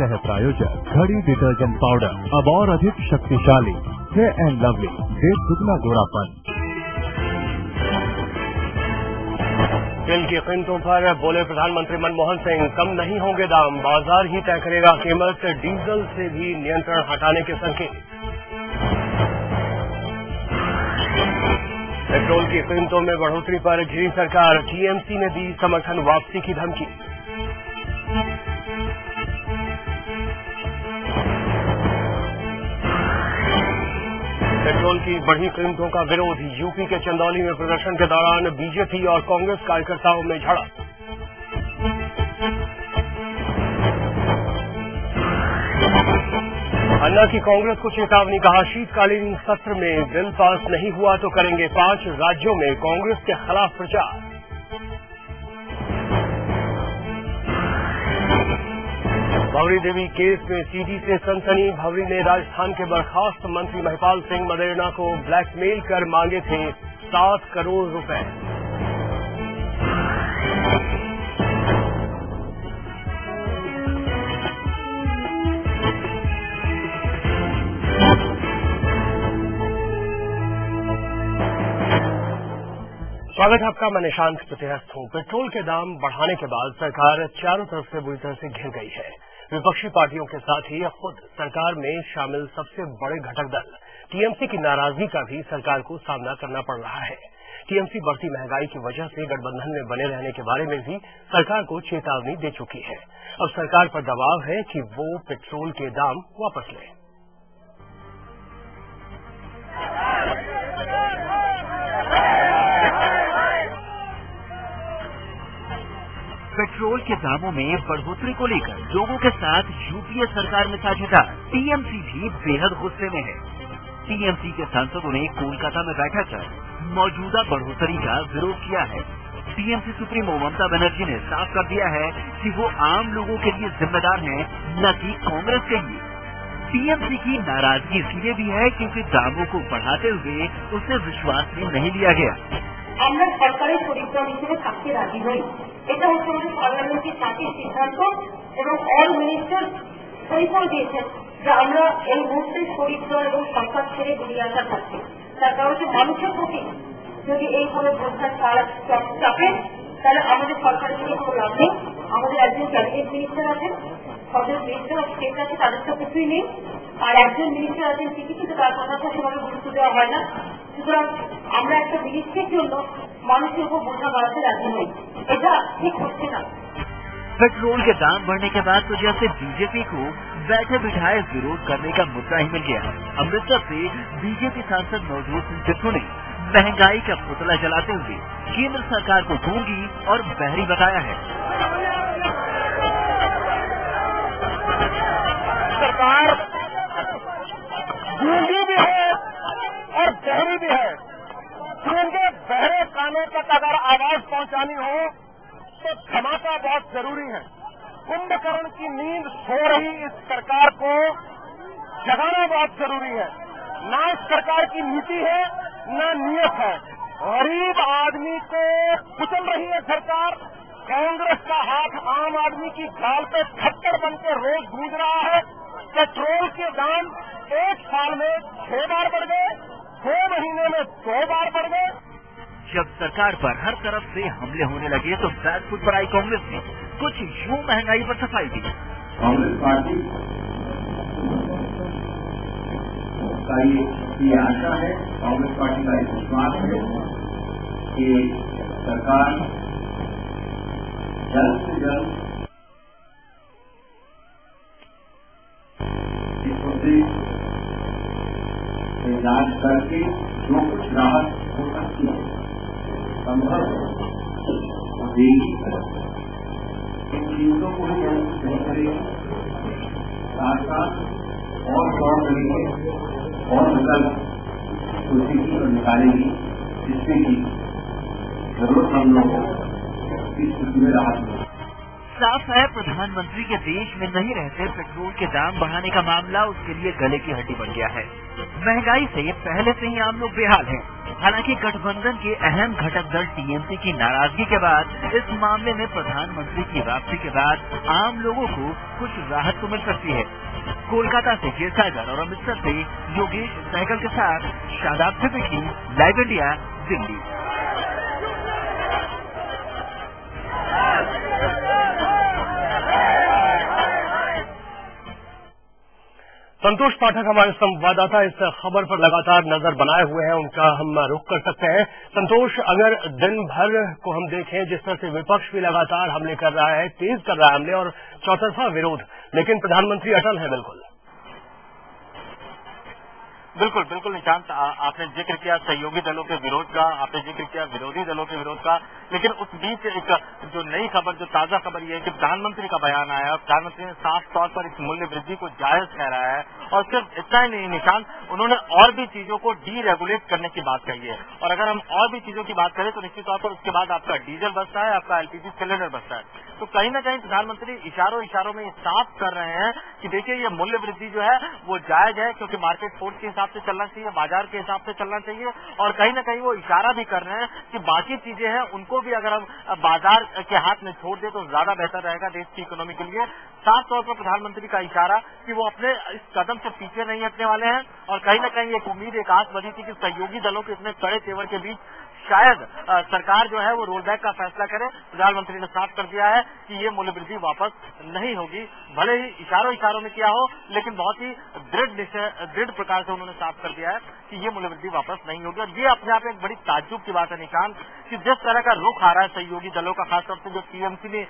सह प्रायोजक घड़ी डिटर्जेंट पाउडर, अब और अधिक शक्तिशाली, फेयर एंड लवली, डेढ़ दुगना गोरापन। तेल की कीमतों पर बोले प्रधानमंत्री मनमोहन सिंह, कम नहीं होंगे दाम, बाजार ही तय करेगा कीमत, डीजल से भी नियंत्रण हटाने के संकेत। पेट्रोल की कीमतों में बढ़ोतरी पर घिरी सरकार, टीएमसी ने दी समर्थन वापसी की धमकी। पेट्रोल की बढ़ी कीमतों का विरोध, यूपी के चंदौली में प्रदर्शन के दौरान बीजेपी और कांग्रेस कार्यकर्ताओं में झड़प। अन्ना की कांग्रेस को चेतावनी, कहा शीतकालीन सत्र में बिल पास नहीं हुआ तो करेंगे 5 राज्यों में कांग्रेस के खिलाफ प्रचार। भंवरी देवी केस में सीडी से सनसनी, भंवरी ने राजस्थान के बर्खास्त मंत्री महिपाल सिंह मदेरणा को ब्लैकमेल कर मांगे थे 7 करोड़ रुपए। स्वागत है आपका, मैं निशांत प्रतिहस्त हूं। पेट्रोल के दाम बढ़ाने के बाद सरकार चारों तरफ से बुरी तरह से घिर गई है। विपक्षी पार्टियों के साथ ही खुद सरकार में शामिल सबसे बड़े घटक दल टीएमसी की नाराजगी का भी सरकार को सामना करना पड़ रहा है। टीएमसी बढ़ती महंगाई की वजह से गठबंधन में बने रहने के बारे में भी सरकार को चेतावनी दे चुकी है। अब सरकार पर दबाव है कि वो पेट्रोल के दाम वापस ले। पेट्रोल के दामों में बढ़ोतरी को लेकर लोगों के साथ यूपीए सरकार में साझेदार टीएमसी भी बेहद गुस्से में है। टीएमसी के सांसदों ने कोलकाता में बैठक कर मौजूदा बढ़ोतरी का विरोध किया है। टीएमसी सुप्रीमो ममता बनर्जी ने साफ कर दिया है कि वो आम लोगों के लिए जिम्मेदार हैं, न कि कांग्रेस के लिए। टीएमसी की नाराजगी इसलिए भी है क्योंकि दामों को बढ़ाते हुए उसे विश्वास में नहीं लिया गया। আমরা সরকারের পরিক্রম হিসেবে থাকতে রাজি হই, এটা হচ্ছে আমাদের পার্লামেন্টের জাতীয় সিদ্ধান্ত এবং অল মিনিস্টার পরিচয় দিয়েছেন যে আমরা এই মুহূর্তে পরিক্রম এবং সরকার ছেড়ে বেরিয়ে আসা থাকছে। তার কারণ হচ্ছে মানুষের প্রতি যদি এইভাবে বোঝার চাপে তাহলে আমাদের সরকারের থেকে কোনো লাভ নেই। আমাদের একজন ক্যাবিনেট মিনিস্টার আছেন, সদর মিনিস্টার অফ স্টেট আছে, তাদের তো কিছুই নেই। আর একজন মিনিস্টার আছেন ঠিকই, কিন্তু তার কথাটা সেভাবে গুরুত্ব দেওয়া হয় না। সুতরাং আমরা একটা জিনিসের জন্য মানুষের উপর বোঝা বাড়াতে রাজি নই, এটা ঠিক হচ্ছে না। पेट्रोल के दाम बढ़ने के बाद तो जैसे बीजेपी को बैठे बिठाए विरोध करने का मुद्दा ही मिल गया। अमृतसर से बीजेपी सांसद नवजोत सिंह सिद्धू ने महंगाई का पुतला जलाते हुए केंद्र सरकार को गूंगी और बहरी बताया है। सरकार गूंगी भी है और बहरी भी है, क्योंकि बहरे कानों तक अगर आवाज पहुंचानी हो तो धमाका बहुत जरूरी है। कुंभकर्ण की नींद सो रही इस सरकार को जगाना बहुत जरूरी है। ना इस सरकार की नीति है न नियत है। गरीब आदमी को कुचल रही है सरकार। कांग्रेस का हाथ आम आदमी की गाल पे थप्पड़ बनकर रोज गूंज रहा है। पेट्रोल के दाम एक साल में 6 बार बढ़ गए, 2 महीने में 2 बार बढ़ गए। जब सरकार पर हर तरफ से हमले होने लगे तो बैक फुट पर आई कांग्रेस ने कुछ यूं महंगाई पर सफाई दी। कांग्रेस पार्टी का ये आशा है, कांग्रेस पार्टी का विश्वास है कि सरकार जल्द से जल्द इस मुद्दे से जांच करके जो कुछ राहत हो सकती है संभव देगी। इन चीजों को ही नहीं करेगी, साथ साथ और तौर तरीके और विकल्प सोचेगी और निकालेगी, जिससे कि जरूरत हम लोगों को इस स्थिति में राहत मिले। साफ है, प्रधानमंत्री के देश में नहीं रहते पेट्रोल के दाम बढ़ाने का मामला उसके लिए गले की हड्डी बन गया है। महंगाई से पहले से ही आम लोग बेहाल हैं। हालांकि गठबंधन के अहम घटक दल टीएमसी की नाराजगी के बाद इस मामले में प्रधानमंत्री की वापसी के बाद आम लोगों को कुछ राहत तो मिल सकती है। कोलकाता से के सागर और अमृतसर से योगेश सहगल के साथ शादाब सिद्दीकी, लाइव इंडिया, दिल्ली। संतोष पाठक हमारे संवाददाता इस खबर पर लगातार नजर बनाए हुए हैं, उनका हम रुख कर सकते हैं। संतोष, अगर दिन भर को हम देखें, जिस तरह से विपक्ष भी लगातार हमले कर रहा है, तेज कर रहा है हमले और चौतरफा विरोध, लेकिन प्रधानमंत्री अटल है। बिल्कुल निशांत, आपने जिक्र किया सहयोगी दलों के विरोध का, आपने जिक्र किया विरोधी दलों के विरोध का, लेकिन उस बीच एक जो नई खबर, जो ताजा खबर ये है कि प्रधानमंत्री का बयान आया। प्रधानमंत्री ने साफ तौर पर इस मूल्य वृद्धि को जायज ठहराया है और सिर्फ इतना ही नहीं निशांत, उन्होंने और भी चीजों को डीरेगुलेट करने की बात कही है। और अगर हम और भी चीजों की बात करें तो निश्चित तौर पर उसके बाद आपका डीजल बचता है, आपका एलपीजी सिलेंडर बचता है। तो कहीं न कहीं प्रधानमंत्री इशारों में ये साफ कर रहे हैं कि देखिए ये मूल्य वृद्धि जो है वो जायज है, क्योंकि मार्केट फोर्स के हिसाब से चलना चाहिए, बाजार के हिसाब से चलना चाहिए। और कहीं न कहीं वो इशारा भी कर रहे हैं कि बाकी चीजें हैं उनको भी अगर हम बाजार के हाथ में छोड़ दें तो ज्यादा बेहतर रहेगा देश की इकोनॉमी के लिए। साफ तौर पर प्रधानमंत्री का इशारा कि वो अपने इस कदम से पीछे नहीं हटने वाले हैं। और कहीं न कहीं एक उम्मीद, एक आस बनी थी कि सहयोगी दलों के इतने कड़े तेवर के बीच शायद सरकार जो है वो रोल बैक का फैसला करे। प्रधानमंत्री ने साफ कर दिया है कि ये मूल्य वृद्धि वापस नहीं होगी, भले ही इशारों में किया हो, लेकिन बहुत ही दृढ़ प्रकार से उन्होंने साफ कर दिया है कि ये मूल्य वृद्धि वापस नहीं होगी। और ये अपने आप एक बड़ी ताज्जुब की बात है निशांत, कि जिस तरह का रुख आ रहा है सहयोगी दलों का, खासतौर से जो टीएमसी ने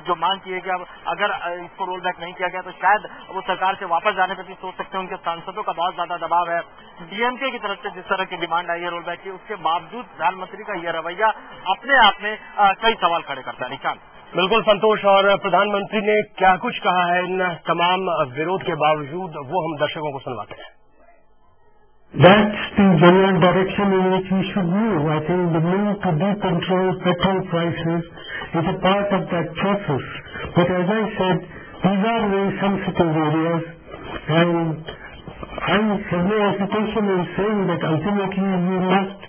जो मांग की है कि अब अगर इसको रोल बैक नहीं किया गया तो शायद वो सरकार से वापस जाने पर भी सोच सकते हैं। उनके सांसदों का बहुत ज्यादा दबाव है, डीएमके की तरफ से जिस तरह की डिमांड आई है रोल बैक की, उसके बावजूद प्रधानमंत्री का यह रवैया अपने आप में कई सवाल खड़े करता है निशांत। बिल्कुल संतोष, और प्रधानमंत्री ने क्या कुछ कहा है इन तमाम विरोध के बावजूद, वो हम दर्शकों को सुनवाते हैं। That's the general direction in which we should move. I think the move to decontrol petrol prices is a part of that process. But as I said, these are very sensitive areas, and I have no hesitation in saying that ultimately we must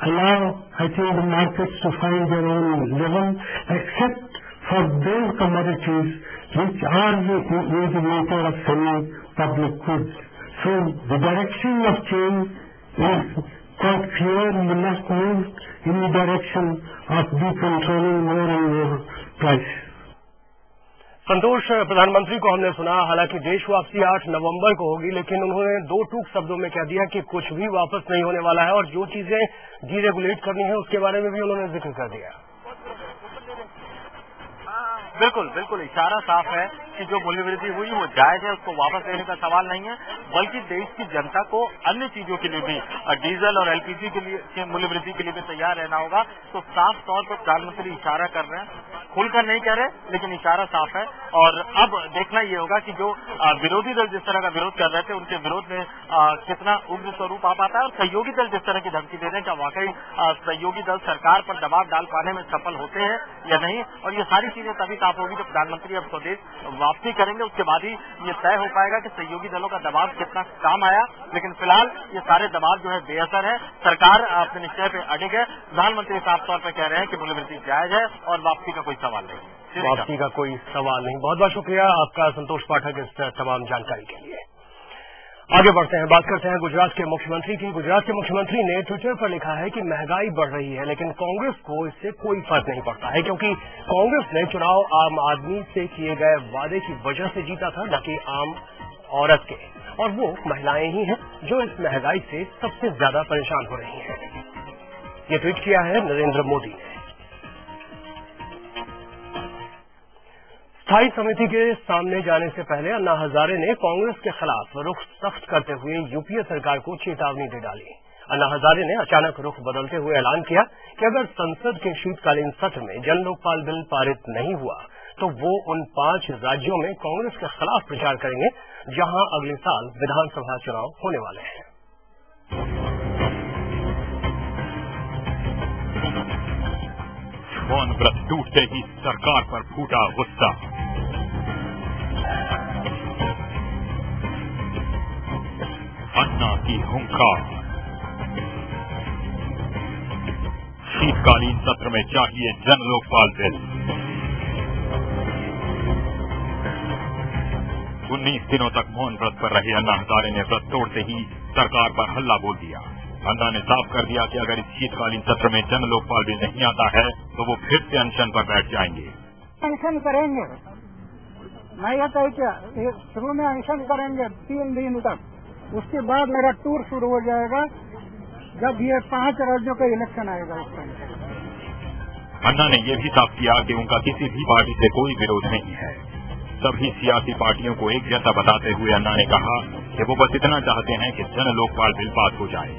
allow, I think, the markets to find their own level, except for those commodities which are in the nature of semi-public goods. So the direction of change is quite clear. We must move in the direction of decontrolling more and more prices. संतोष, प्रधानमंत्री को हमने सुना, हालांकि देश वापसी 8 नवंबर को होगी, लेकिन उन्होंने दो टूक शब्दों में कह दिया कि कुछ भी वापस नहीं होने वाला है और जो चीजें डीरेगुलेट करनी है उसके बारे में भी उन्होंने जिक्र कर दिया। बिल्कुल इशारा साफ है कि जो मूल्य वृद्धि हुई वो जायज है, उसको वापस लेने का सवाल नहीं है, बल्कि देश की जनता को अन्य चीजों के लिए भी, डीजल और एलपीजी के लिए मूल्य वृद्धि के लिए भी तैयार रहना होगा। तो साफ तौर पर प्रधानमंत्री इशारा कर रहे हैं, खुलकर नहीं कह रहे, लेकिन इशारा साफ है। और अब देखना ये होगा कि जो विरोधी दल जिस तरह का विरोध कर रहे थे, उनके विरोध में कितना उग्र स्वरूप आ पाता है, और सहयोगी दल जिस तरह की धमकी दे रहे हैं, क्या वाकई सहयोगी दल सरकार पर दबाव डाल पाने में सफल होते हैं या नहीं। और ये सारी चीजें तभी साफ होगी जब प्रधानमंत्री अब स्वदेश वापसी करेंगे, उसके बाद ही ये तय हो पाएगा कि सहयोगी दलों का दबाव कितना काम आया। लेकिन फिलहाल ये सारे दबाव जो है बेअसर है, सरकार अपने निश्चय पे अडिग है। प्रधानमंत्री साफ तौर पर कह रहे हैं कि मूल्य वृद्धि जायज है और वापसी का कोई सवाल नहीं, वापसी का कोई सवाल नहीं। बहुत बहुत शुक्रिया आपका संतोष पाठक इस तमाम जानकारी के लिए। आगे बढ़ते हैं, बात करते हैं गुजरात के मुख्यमंत्री की। गुजरात के मुख्यमंत्री ने ट्विटर पर लिखा है कि महंगाई बढ़ रही है, लेकिन कांग्रेस को इससे कोई फर्क नहीं पड़ता है, क्योंकि कांग्रेस ने चुनाव आम आदमी से किए गए वादे की वजह से जीता था, न कि आम औरत के। और वो महिलाएं ही हैं जो इस महंगाई से सबसे ज्यादा परेशान हो रही हैं। ये ट्वीट किया है नरेंद्र मोदी ने। स्थायी समिति के सामने जाने से पहले अन्ना हजारे ने कांग्रेस के खिलाफ रुख सख्त करते हुए यूपीए सरकार को चेतावनी दे डाली। अन्ना हजारे ने अचानक रुख बदलते हुए ऐलान किया कि अगर संसद के शीतकालीन सत्र में जन लोकपाल बिल पारित नहीं हुआ तो वो उन 5 राज्यों में कांग्रेस के खिलाफ प्रचार करेंगे जहां अगले साल विधानसभा चुनाव होने वाले हैं। मौन व्रत टूटते ही सरकार पर फूटा गुस्सा। अन्ना की हुंकार। शीतकालीन सत्र में चाहिए जन लोकपाल बिल। 19 दिनों तक मौन व्रत पर रहे अन्ना हजारे ने व्रत तोड़ते ही सरकार पर हल्ला बोल दिया। अन्ना ने साफ कर दिया कि अगर इस शीतकालीन सत्र में जन लोकपाल बिल नहीं आता है तो वो फिर से अनशन पर बैठ जाएंगे। अनशन करेंगे, मैं यह कह क्या शुरू में अनशन करेंगे 3 दिन तक, उसके बाद मेरा टूर शुरू हो जाएगा जब ये 5 राज्यों का इलेक्शन आएगा उस टाइम। अन्ना ने यह भी साफ किया कि उनका किसी भी पार्टी से कोई विरोध नहीं है। सभी सियासी पार्टियों को एक जैसा बताते हुए अन्ना ने कहा कि वो बस इतना चाहते हैं कि जन लोकपाल बिल पास हो जाए।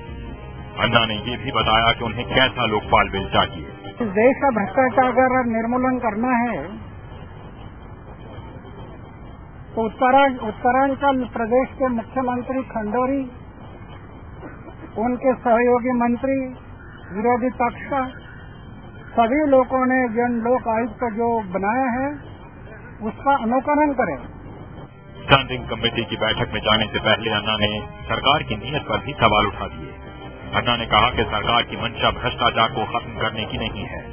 अन्ना ने ये भी बताया कि उन्हें कैसा लोकपाल बिल चाहिए। देश का भ्रष्टाचार अगर निर्मूलन करना है तो उत्तरांचल प्रदेश के मुख्यमंत्री खंडोरी, उनके सहयोगी मंत्री, विरोधी पक्ष का सभी लोगों ने जन लोक आयुक्त जो बनाया है उसका अनुकरण करें। स्टैंडिंग कमेटी की बैठक में जाने से पहले अन्ना ने सरकार की नीयत पर भी सवाल उठा दिए। अन्ना ने कहा कि सरकार की मंशा भ्रष्टाचार को खत्म करने की नहीं है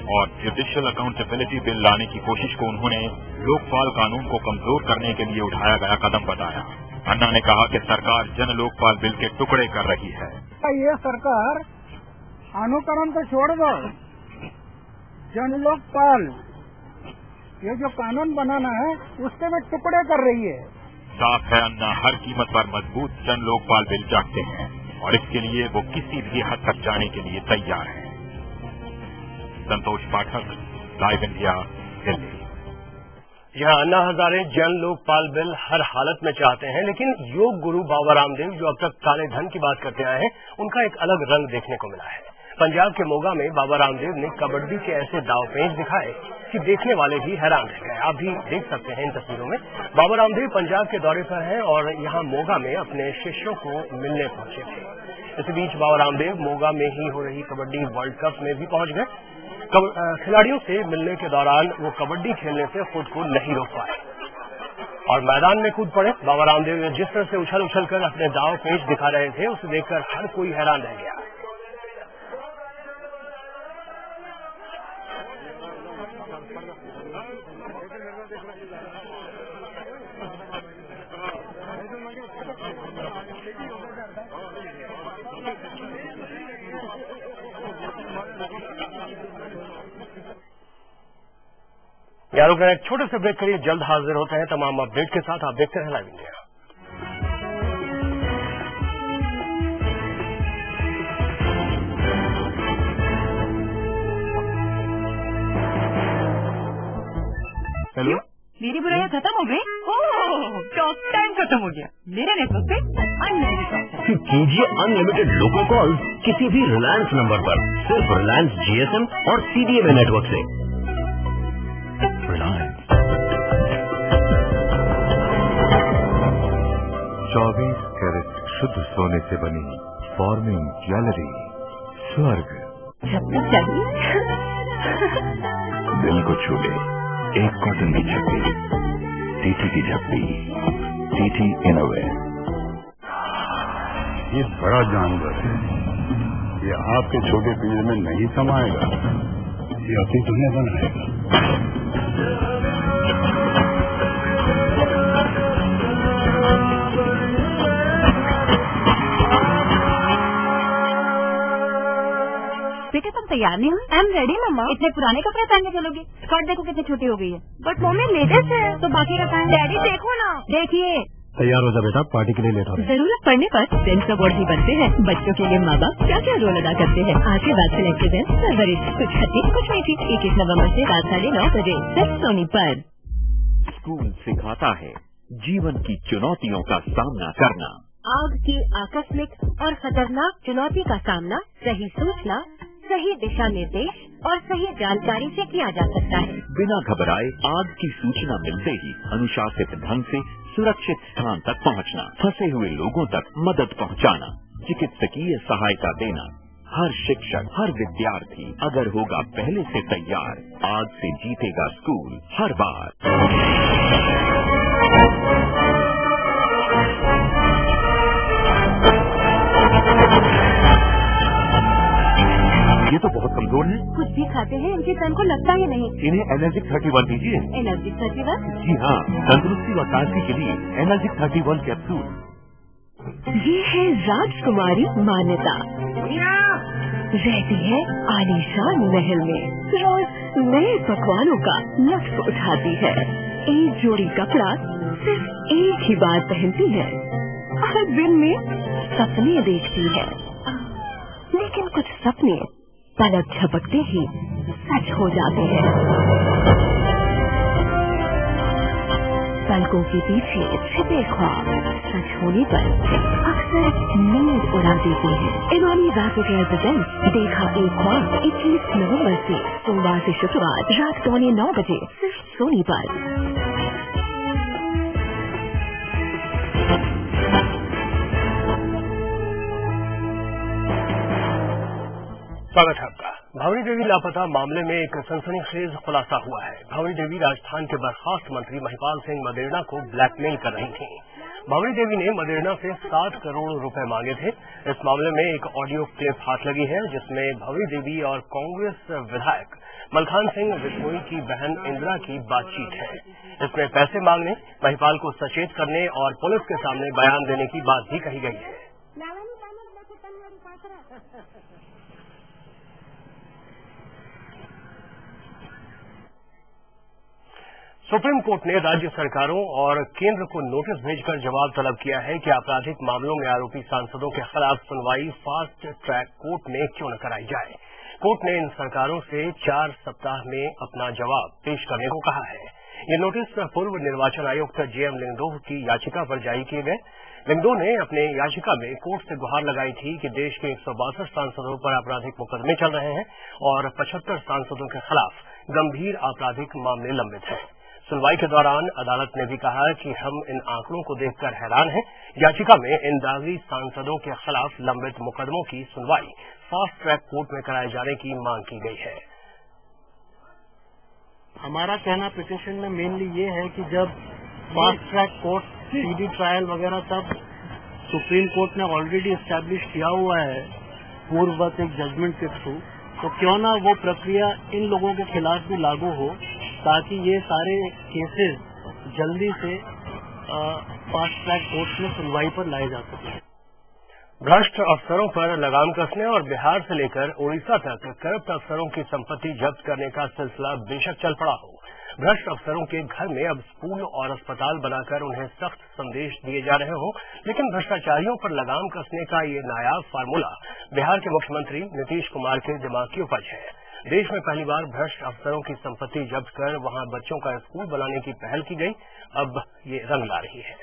और जुडिशियल अकाउंटेबिलिटी बिल लाने की कोशिश को उन्होंने लोकपाल कानून को कमजोर करने के लिए उठाया गया कदम बताया। अन्ना ने कहा कि सरकार जन लोकपाल बिल के टुकड़े कर रही है। ये सरकार अनुकरण तो छोड़ दो, जन लोकपाल ये जो कानून बनाना है उसके में टुकड़े कर रही है। साफ है अन्ना हर कीमत पर मजबूत जन लोकपाल बिल चाहते हैं और इसके लिए वो किसी भी हद तक जाने के लिए तैयार हैं। संतोष पाठक, लाइव इंडिया, दिल्ली। यहां अन्ना हजारे जन लोकपाल बिल हर हालत में चाहते हैं, लेकिन योग गुरु बाबा रामदेव जो अब तक काले धन की बात करते आए हैं, उनका एक अलग रंग देखने को मिला है। पंजाब के मोगा में बाबा रामदेव ने कबड्डी के ऐसे दांवपेच दिखाए कि देखने वाले भी हैरान रह गए। आप भी देख सकते हैं इन तस्वीरों में। बाबा रामदेव पंजाब के दौरे पर हैं और यहां मोगा में अपने शिष्यों को मिलने पहुंचे थे। इसी बीच बाबा रामदेव मोगा में ही हो रही कबड्डी वर्ल्ड कप में भी पहुंच गए। खिलाड़ियों से मिलने के दौरान वो कबड्डी खेलने से खुद को नहीं रोक पाए और मैदान में कूद पड़े। बाबा रामदेव जिस तरह से उछल उछल कर अपने दांव पेच दिखा रहे थे उसे देखकर हर कोई हैरान रह गया। यारों का एक छोटे से ब्रेक करिए, जल्द हाजिर होते हैं तमाम अपडेट के साथ। आप देखते हैं लाइव इंडिया। हेलो, मेरी बुराइयां खत्म हो गई? ओह, टॉक टाइम खत्म हो गया। मेरे नेटवर्क पे अनलिमिटेड कीजिए अनलिमिटेड लोकल कॉल किसी भी रिलायंस नंबर पर, सिर्फ रिलायंस जीएसएम और सीडीएमए नेटवर्क से। रिलायंस 24 कैरेट शुद्ध सोने से बनी फॉर्मिंग ज्वेलरी, स्वर्ग। छत्तीस चाहिए दिल को छू ले एक कॉटन की झप्पी, टीटी की झप्पी, टीटी इनोवेयर। ये बड़ा जानवर है, ये आपके छोटे पिंजरे में नहीं समाएगा, ये अपनी दुनिया बनाएगा। बेटा तुम तैयार नहीं हो? आई एम रेडी मम्मा। इतने पुराने कपड़े पहन के चलोगी? स्कर्ट देखो कितनी छोटी हो गई है। बट मम्मी लेटेस्ट है। तो बाकी का टाइम डैडी देखो ना। देखिए, तैयार हो जा बेटा, पार्टी के लिए लेट हो रहा है। जरूरत पड़ने पर फ्रेंड्स अवार्ड भी बनते हैं। बच्चों के लिए माँ बाप क्या क्या रोल अदा करते हैं। आशीर्वाद सिलेक्टेड फरवरी, कुछ खट्टी कुछ मीठी। 21 नवंबर से रात 9:30 बजे सिर्फ सोनी पर। स्कूल सिखाता है जीवन की चुनौतियों का सामना करना। आग की आकस्मिक और खतरनाक चुनौती का सामना सही सूचना, सही दिशा निर्देश और सही जानकारी से किया जा सकता है। बिना घबराए आग की सूचना मिलते ही अनुशासित ढंग से सुरक्षित स्थान तक पहुंचना, फंसे हुए लोगों तक मदद पहुंचाना, चिकित्सकीय सहायता देना। हर शिक्षक, हर विद्यार्थी अगर होगा पहले से तैयार, आग से जीतेगा स्कूल हर बार। ये तो बहुत कम है? कुछ भी खाते हैं इनके तन को लगता ही नहीं। इन्हें एनर्जिक 31 दीजिए। एनर्जिक 31? जी हाँ, तंदुरुस्ती व ताजगी के लिए एनर्जिक 31 कैप्सूल। ये है राजकुमारी मान्यता, रहती है आलीशान महल में, रोज नए पकवानों का लुत्फ उठाती है। एक जोड़ी कपड़ा सिर्फ एक ही बार पहनती है और दिन में सपने देखती है, लेकिन कुछ सपने पलक झपकते ही सच हो जाते हैं। पलकों के पीछे छिपे ख्वाब सच होने पर अक्सर नींद उड़ा देते हैं। इमामी रैपिड एयर प्रेजेंट्स देखा एक ख्वाब 21 नवंबर से सोमवार से शुक्रवार रात 9:15 बजे सिर्फ सोनी पर। स्वागत है आपका। भंवरी देवी लापता मामले में एक सनसनीखेज खुलासा हुआ है। भंवरी देवी राजस्थान के बर्खास्त मंत्री महिपाल सिंह मदेरणा को ब्लैकमेल कर रही थीं। भंवरी देवी ने मदेरणा से 7 करोड़ रुपए मांगे थे। इस मामले में एक ऑडियो क्लिप हाथ लगी है, जिसमें भंवरी देवी और कांग्रेस विधायक मलखान सिंह विश्नोई की बहन इंदिरा की बातचीत है। इसमें पैसे मांगने, महिपाल को सचेत करने और पुलिस के सामने बयान देने की बात भी कही गई है। सुप्रीम कोर्ट ने राज्य सरकारों और केंद्र को नोटिस भेजकर जवाब तलब किया है कि आपराधिक मामलों में आरोपी सांसदों के खिलाफ सुनवाई फास्ट ट्रैक कोर्ट में क्यों न कराई जाए। कोर्ट ने इन सरकारों से 4 सप्ताह में अपना जवाब पेश करने को कहा है। ये नोटिस पूर्व निर्वाचन आयुक्त जेएम लिंगदोह की याचिका पर जारी किए गए। लिंगदोह ने अपने याचिका में कोर्ट से गुहार62 थी कि देश के 162 सांसदों पर आपराधिक मुकदमे चल रहे हैं और 75 सांसदों के खिलाफ गंभीर आपराधिक मामले लंबित हैं। सुनवाई के दौरान अदालत ने भी कहा कि हम इन आंकड़ों को देखकर हैरान हैं। याचिका में इन दागी सांसदों के खिलाफ लंबित मुकदमों की सुनवाई फास्ट ट्रैक कोर्ट में कराए जाने की मांग की गई है। हमारा कहना पिटीशन में मेनली ये है कि जब fast track court, CD trial वगैरह सब सुप्रीम कोर्ट ने ऑलरेडी एस्टैब्लिश किया हुआ है पूर्ववत एक जजमेंट के थ्रू, तो क्यों ना वो प्रक्रिया इन लोगों के खिलाफ भी लागू हो, ताकि ये सारे केसेस जल्दी से फास्ट ट्रैक कोर्ट में सुनवाई पर लाए जा सकें। भ्रष्ट अफसरों पर लगाम कसने और बिहार से लेकर उड़ीसा तक करप्ट अफसरों की संपत्ति जब्त करने का सिलसिला बेशक चल पड़ा हो। भ्रष्ट अफसरों के घर में अब स्कूल और अस्पताल बनाकर उन्हें सख्त संदेश दिए जा रहे हों, लेकिन भ्रष्टाचारियों पर लगाम कसने का ये नायाब फार्मूला बिहार के मुख्यमंत्री नीतीश कुमार के दिमाग की उपज है। देश में पहली बार भ्रष्ट अफसरों की संपत्ति जब्त कर वहां बच्चों का स्कूल बनाने की पहल की गई। अब ये रंग ला रही है।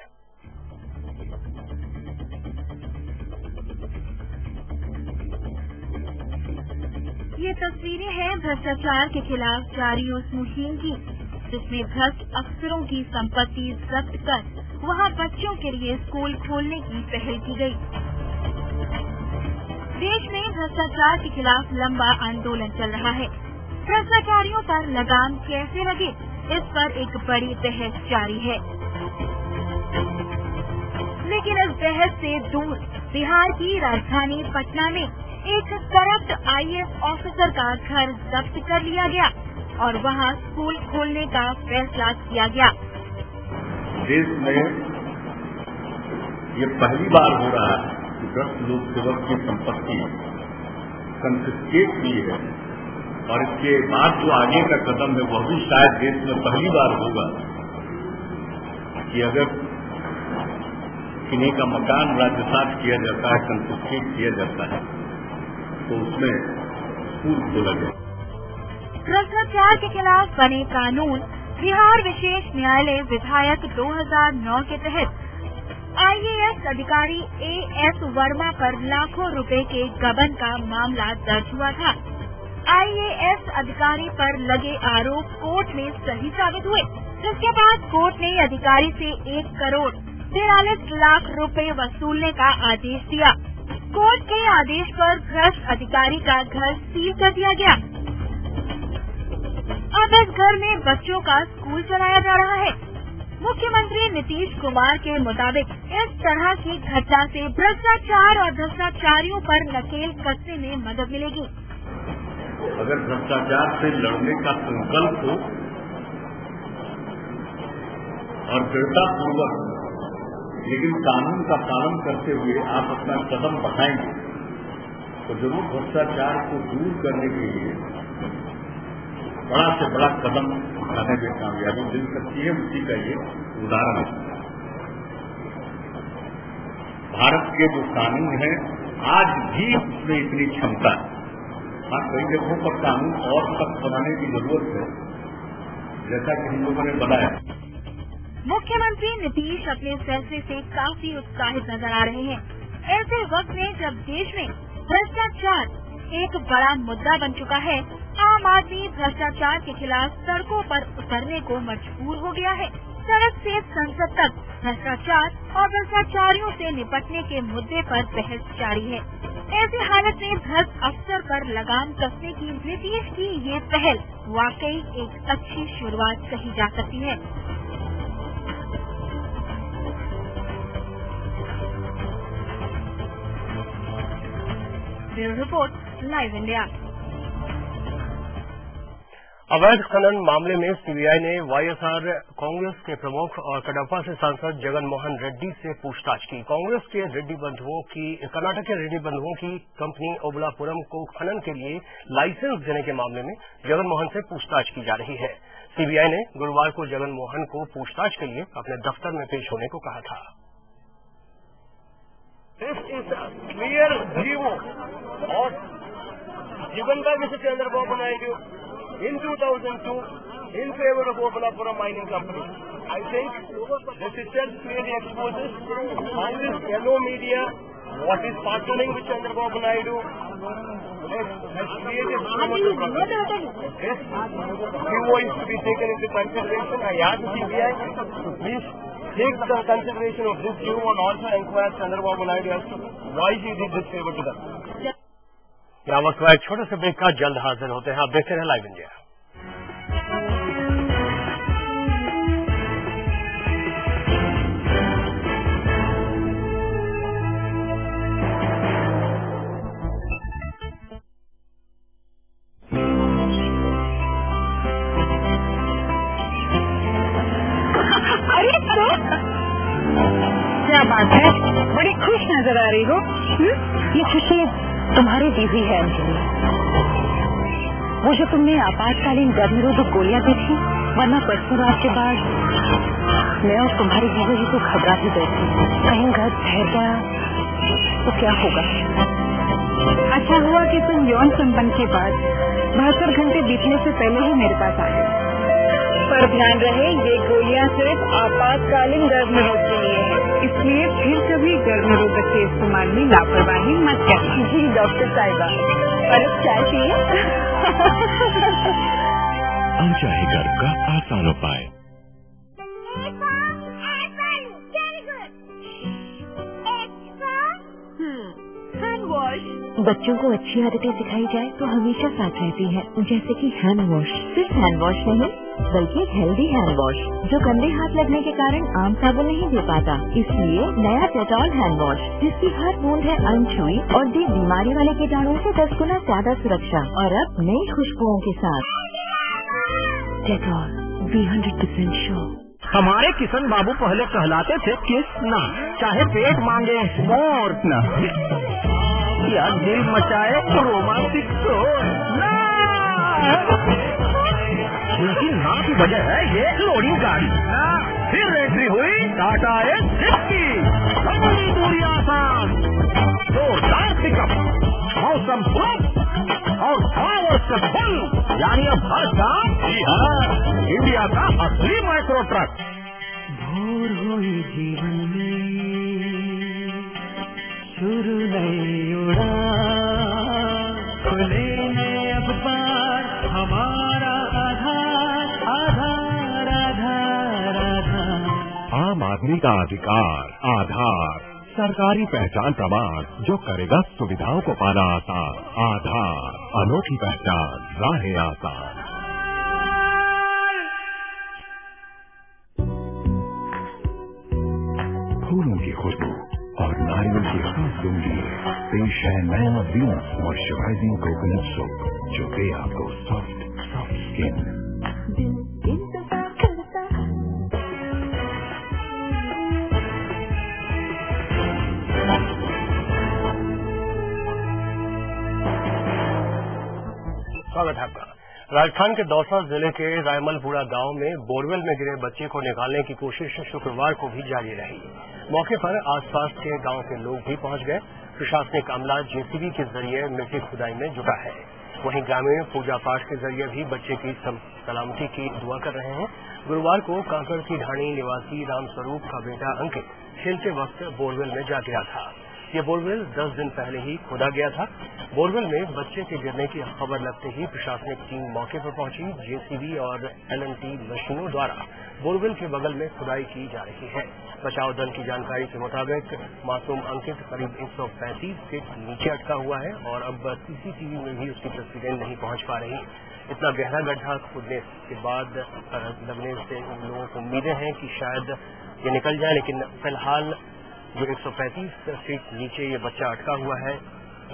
ये तस्वीरें हैं भ्रष्टाचार के खिलाफ जारी उस मुहिम की, जिसमें भ्रष्ट अफसरों की संपत्ति जब्त कर वहां बच्चों के लिए स्कूल खोलने की पहल की गई। देश में भ्रष्टाचार के खिलाफ लंबा आंदोलन चल रहा है। भ्रष्टाचारियों पर लगाम कैसे लगे, इस पर एक बड़ी बहस जारी है। लेकिन इस बहस से दूर बिहार की राजधानी पटना में एक करप्ट आईएएस ऑफिसर का घर जब्त कर लिया गया और वहां स्कूल खोलने का फैसला किया गया। देश में ये पहली बार हो रहा है कि 10 लोक सेवक की संपत्ति कंफिस्केट की है, और इसके बाद जो आगे का कदम है वह भी शायद देश में पहली बार होगा कि अगर किन्हीं का मकान राज्यसात किया जाता है, कंफिस्केट किया जाता है, तो उसमें स्कूल खोला गया। भ्रष्टाचार के खिलाफ बने कानून बिहार विशेष न्यायालय विधायक 2009 के तहत आईएएस अधिकारी एएस वर्मा पर लाखों रुपए के गबन का मामला दर्ज हुआ था। आईएएस अधिकारी पर लगे आरोप कोर्ट में सही साबित हुए, जिसके बाद कोर्ट ने अधिकारी से 1 करोड़ 43 लाख रुपए वसूलने का आदेश दिया। कोर्ट के आदेश पर भ्रष्ट अधिकारी का घर सील कर दिया गया। अब इस घर में बच्चों का स्कूल चलाया जा रहा है। मुख्यमंत्री नीतीश कुमार के मुताबिक इस तरह की घटना से भ्रष्टाचार और भ्रष्टाचारियों पर नकेल कसने में मदद मिलेगी। अगर भ्रष्टाचार से लड़ने का संकल्प हो और दृढ़तापूर्वक लेकिन कानून का पालन करते हुए आप अपना कदम बढ़ाएंगे तो जरूर भ्रष्टाचार को दूर करने के लिए बड़ा से बड़ा कदम उठाने में कामयाबी मिल सकती है। उसी का ये उदाहरण है। भारत के जो कानून हैं आज भी उसमें इतनी क्षमता है। हाँ, कई जगहों पर कानून और सख्त बनाने की जरूरत है, जैसा कि हम लोगों ने बताया। मुख्यमंत्री नीतीश अपने फैसले से काफी उत्साहित नजर आ रहे हैं। ऐसे वक्त में जब देश में भ्रष्टाचार एक बड़ा मुद्दा बन चुका है, आम आदमी भ्रष्टाचार के खिलाफ सड़कों पर उतरने को मजबूर हो गया है। सड़क से संसद तक भ्रष्टाचार और भ्रष्टाचारियों से निपटने के मुद्दे पर बहस जारी है। ऐसी हालत में भ्रष्ट अफसर पर लगाम कसने की नीतीश की ये पहल वाकई एक अच्छी शुरुआत कही जा सकती है। Bureau report, live India. अवैध खनन मामले में सीबीआई ने वाईएसआर कांग्रेस के प्रमुख और कडप्पा से सांसद जगन मोहन रेड्डी से पूछताछ की। कांग्रेस के रेड्डी बंधुओं की कर्नाटक के रेड्डी बंधुओं की कंपनी ओबलापुरम को खनन के लिए लाइसेंस देने के मामले में जगन मोहन से पूछताछ की जा रही है। सीबीआई ने गुरुवार को जगन मोहन को पूछताछ के लिए अपने दफ्तर में पेश होने को कहा था। This is a clear view of given by Mr. Chandrababu Naidu in 2002 in favor of Obalapura Mining Company. I think this itself clearly exposes how this yellow media, what is partnering with Chandrababu Naidu, has created so much of problem. This view is to be taken into consideration. I ask the CBI to please take the consideration of this view and also inquire Chandrababu Naidu as to why he did this favor to them. यहाँ वक्त एक छोटे से break का जल्द हाजिर होते हैं। आप देखते हैं लाइव इंडिया। अरे तो क्या बात है, बड़ी खुश नजर आ रही हो। ये खुशी तुम्हारी दी हुई है अंजलि। वो जो तुमने आपातकालीन गर्भनिरोधक गोलियां दी थी, वरना परसों रात के बाद मैं और तुम्हारी दी हुई तो घबरा भी गई थी। कहीं घर ठहर गया तो क्या होगा। अच्छा हुआ कि तुम यौन संबंध के बाद 72 घंटे बीतने से पहले ही मेरे पास आ गए। पर ध्यान रहे, ये गोलियां सिर्फ आपातकालीन गर्भनिरोध के लिए है, इसलिए फिर कभी गर्भनिरोधक के इस्तेमाल में लापरवाही मत करना। जी डॉक्टर साहिबा, पर चाय पिए। अनचाहे गर्भ का आसान उपाय। बच्चों को अच्छी आदतें सिखाई जाए तो हमेशा साथ रहती है, जैसे कि हैंड वॉश। सिर्फ हैंड वॉश नहीं, बल्कि एक हेल्दी हैंड वॉश जो गंदे हाथ लगने के कारण आम साबुन नहीं दे पाता। इसलिए नया डेटॉल हैंड वॉश, जिसकी हर बूंद है अनछुई और दे बीमारी वाले कीटाणुओं से 10 गुना ज्यादा सुरक्षा। और अब नई खुशबुओं के साथ डेटॉल 100% श्योर। हमारे किशन बाबू पहले कहलाते थे किस ना, चाहे पेट मांगे मोर ना, या दिल मचाए रोमांटिक ना। उनकी ना की वजह है ये लोडिंग गाड़ी। फिर एंट्री हुई टाटा S50, लंबी दूरी आसान, जोरदार पिकअप, मौसम और पावर से फुल, यानी अब हर काम जी हाँ इंडिया का असली माइक्रो ट्रक। भोर हुई जीवन में शुरू नई उड़ान, खुले नए अखबार, हमारा आधार आधार आधार आधार। आम आदमी का अधिकार आधार, सरकारी पहचान प्रमाण जो करेगा सुविधाओं को पाना आसान। आधार, अनोखी पहचान, राहें आसान। फूलों की खुशबू और नारियल की खास लुंगी पेश है नया वीनस मॉइस्चराइजिंग कोकोनट सोप जो दे आपको सॉफ्ट स्किन। स्वागत है आपका। राजस्थान के दौसा जिले के रायमलपुरा गांव में बोरवेल में गिरे बच्चे को निकालने की कोशिश शुक्रवार को भी जारी रही। मौके पर आसपास के गांव के लोग भी पहुंच गए। प्रशासनिक अमला जेसीबी के जरिए मिट्टी खुदाई में जुटा है। वहीं ग्रामीण पूजा पाठ के जरिए भी बच्चे की सलामती की दुआ कर रहे हैं। गुरुवार को कांकड़ की ढाणी निवासी रामस्वरूप का बेटा अंकित खेलते वक्त बोरवेल में जा गिरा था। ये बोरवेल 10 दिन पहले ही खोदा गया था। बोरवेल में बच्चे के गिरने की खबर लगते ही प्रशासनिक टीम मौके पर पहुंची। जेसीबी और एलएनटी मशीनों द्वारा बोरवेल के बगल में खुदाई की जा रही है। बचाव दल की जानकारी के मुताबिक मासूम अंकित करीब 135 फीट नीचे अटका हुआ है और अब सीसीटीवी में भी उसकी तस्वीरें नहीं पहुंच पा रही। इतना गहरा गड्ढा खोदने के बाद लगने से उन लोगों को उम्मीदें हैं कि शायद ये निकल जाए, लेकिन फिलहाल जो 135 फीट नीचे ये बच्चा अटका हुआ है,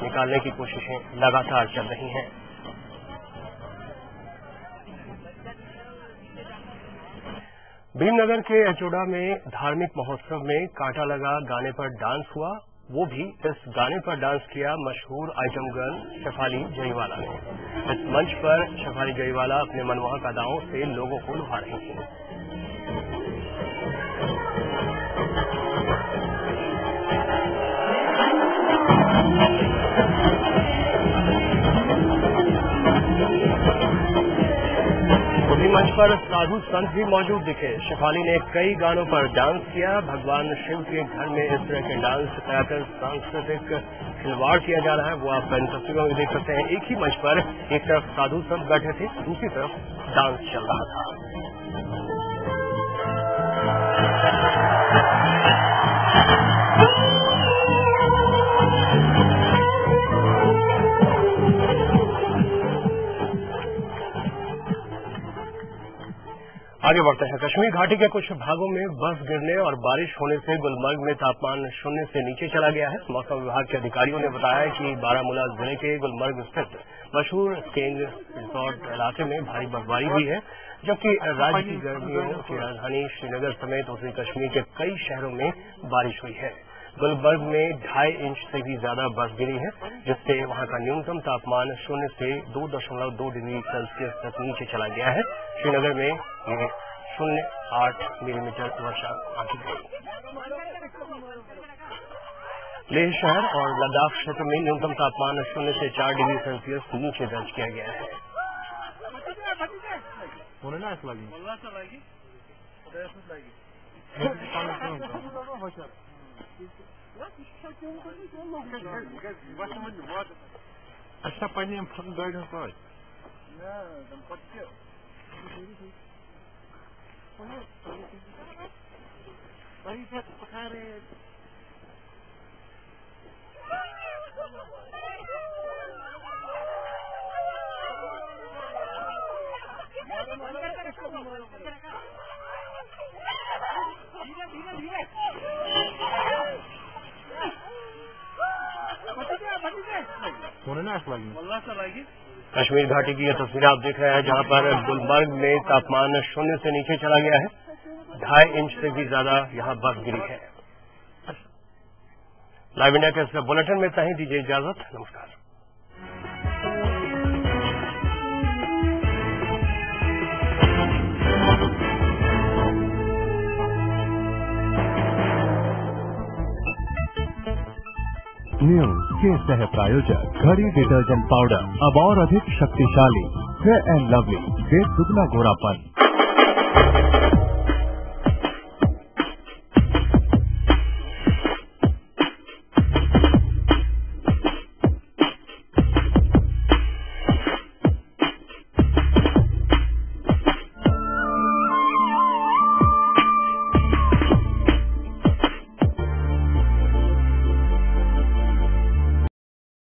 निकालने की कोशिशें लगातार चल रही हैं। भीमनगर के अचोड़ा में धार्मिक महोत्सव में कांटा लगा गाने पर डांस हुआ। वो भी इस गाने पर डांस किया मशहूर आइटम गर्ल शेफाली जयवाला ने। इस मंच पर शेफाली जयवाला अपने मनमोहक अदाओं से लोगों को लुभा रही थी। उसी मंच पर साधु संत भी मौजूद दिखे। शेफाली ने कई गानों पर डांस किया। भगवान शिव के घर में इस तरह के डांस कराकर सांस्कृतिक खिलवाड़ किया जा रहा है, वो आप इन तस्वीरों में देख सकते हैं। एक ही मंच पर एक तरफ साधु संत बैठे थे, दूसरी तरफ डांस चल रहा था। आगे बढ़ते हैं। कश्मीर घाटी के कुछ भागों में बर्फ गिरने और बारिश होने से गुलमर्ग में तापमान 0 से नीचे चला गया है। मौसम विभाग के अधिकारियों ने बताया कि बारामूला जिले के गुलमर्ग स्थित मशहूर स्कीइंग रिसोर्ट इलाके में भारी बर्फबारी हुई है, जबकि राज्य की गर्मियों की राजधानी श्रीनगर समेत उत्तरी कश्मीर के कई शहरों में बारिश हुई है। गुलमर्ग में 2.5 इंच से भी ज्यादा बर्फ गिरी है, जिससे वहां का न्यूनतम तापमान 0 से 2.2 डिग्री सेल्सियस तक नीचे चला गया है। श्रीनगर में 0.8 मिलीमीटर वर्षा आंकी गई। लेह शहर और लद्दाख क्षेत्र में न्यूनतम तापमान 0 से 4 डिग्री सेल्सियस नीचे दर्ज किया गया है। अच्छा पानी हम फन गाइड हो पाए कश्मीर घाटी की यह तस्वीर आप देख रहे हैं, जहां पर गुलमर्ग में तापमान 0 से नीचे चला गया है। 2.5 इंच से भी ज्यादा यहां बर्फ गिरी है। लाइव इंडिया के इस बुलेटिन में इतना ही। दीजिए इजाजत, नमस्कार। न्यूज के सह प्रायोजक घड़ी डिटर्जेंट पाउडर अब और अधिक शक्तिशाली, फेयर एंड लवली, देश दुगना गोरापन।